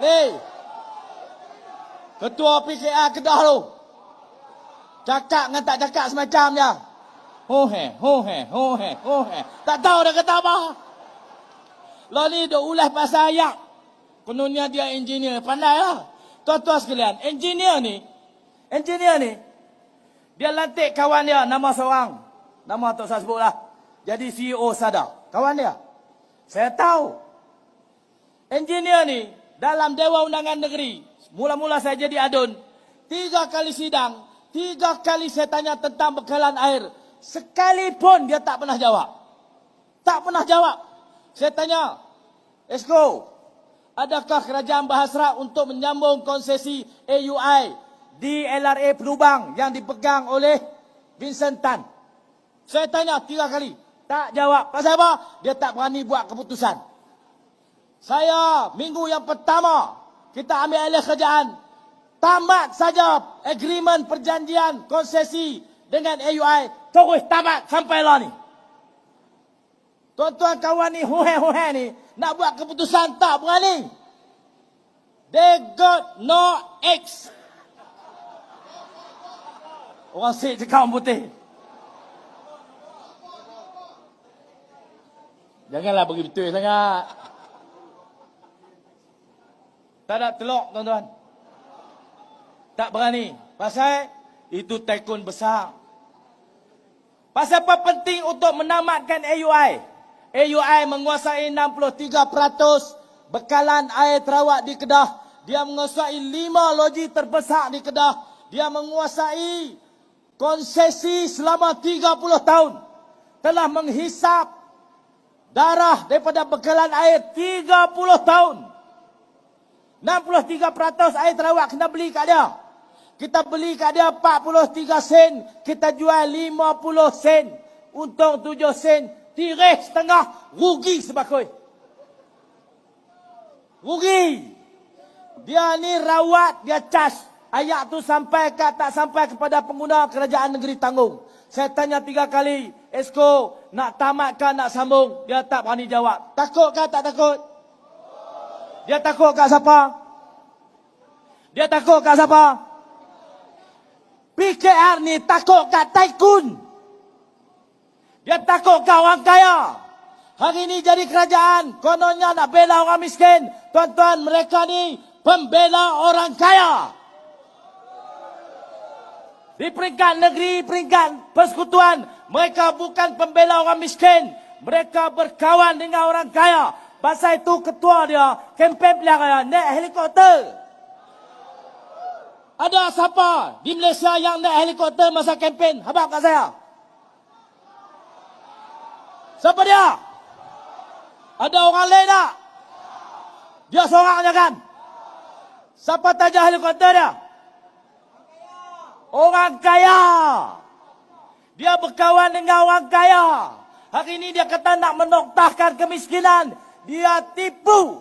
Ni. Ketua PKR Kedah tu. Cakap dengan tak cakap semacam je. Ho he. Tak tahu dah kata apa. Lah ni duk ulas pasal ayat. Kononnya dia engineer. Pandai lah. Tuan-tuan sekalian. Engineer ni. Dia lantik kawan dia. Nama seorang. Nama tak saya sebut lah. Jadi CEO SADA. Kawan dia. Saya tahu. Engineer ni. Dalam Dewan Undangan Negeri. Mula-mula saya jadi adun. 3 kali sidang. 3 kali saya tanya tentang bekalan air. Sekalipun dia tak pernah jawab. Tak pernah jawab. Saya tanya, Esko, adakah kerajaan berhasrat untuk menyambung konsesi AUI di LRA Pelubang yang dipegang oleh Vincent Tan? Saya tanya 3 kali. Tak jawab. Pasal apa? Dia tak berani buat keputusan. Saya, minggu yang pertama, kita ambil alih kerajaan. Tamat saja agreement perjanjian konsesi dengan AUI. Terus tamat sampai lah ni. Tuan-tuan kawan ni, huhe ni, nak buat keputusan tak berani. They got no X. Orang Sikh cakap orang putih. Janganlah bagi betul sangat. Tak ada telok, tuan-tuan. Tak berani. Pasal itu tycoon besar. Pasal apa penting untuk menamatkan AUI? AUI menguasai 63% bekalan air terawat di Kedah. Dia menguasai 5 loji terbesar di Kedah. Dia menguasai konsesi selama 30 tahun. Telah menghisap darah daripada bekalan air 30 tahun. 63% air terawat kena beli kat dia. Kita beli kat dia 43 sen. Kita jual 50 sen. Untung 7 sen. Tirih setengah. Rugi sebakoi. Rugi. Dia ni rawat. Dia cas. Ayat tu sampai ke tak sampai kepada pengguna kerajaan negeri tanggung. Saya tanya 3 kali. Esko nak tamat ke nak sambung? Dia tak berani jawab. Takut ke tak takut? Dia takut kat siapa? Dia takut kat siapa? PKR ni takut kat tycoon. Dia takut kat orang kaya. Hari ni jadi kerajaan. Kononnya nak bela orang miskin. Tuan-tuan, mereka ni pembela orang kaya. Di peringkat negeri, peringkat persekutuan, mereka bukan pembela orang miskin. Mereka berkawan dengan orang kaya. Pasal itu ketua dia, kempen pelarian, naik helikopter. Ada siapa di Malaysia yang naik helikopter masa kempen? Habaq kat saya. Siapa dia? Ada orang lain tak? Dia seorang je kan? Siapa taja helikopter dia? Orang kaya. Dia berkawan dengan orang kaya. Hari ini dia kata nak menoktahkan kemiskinan. Dia tipu.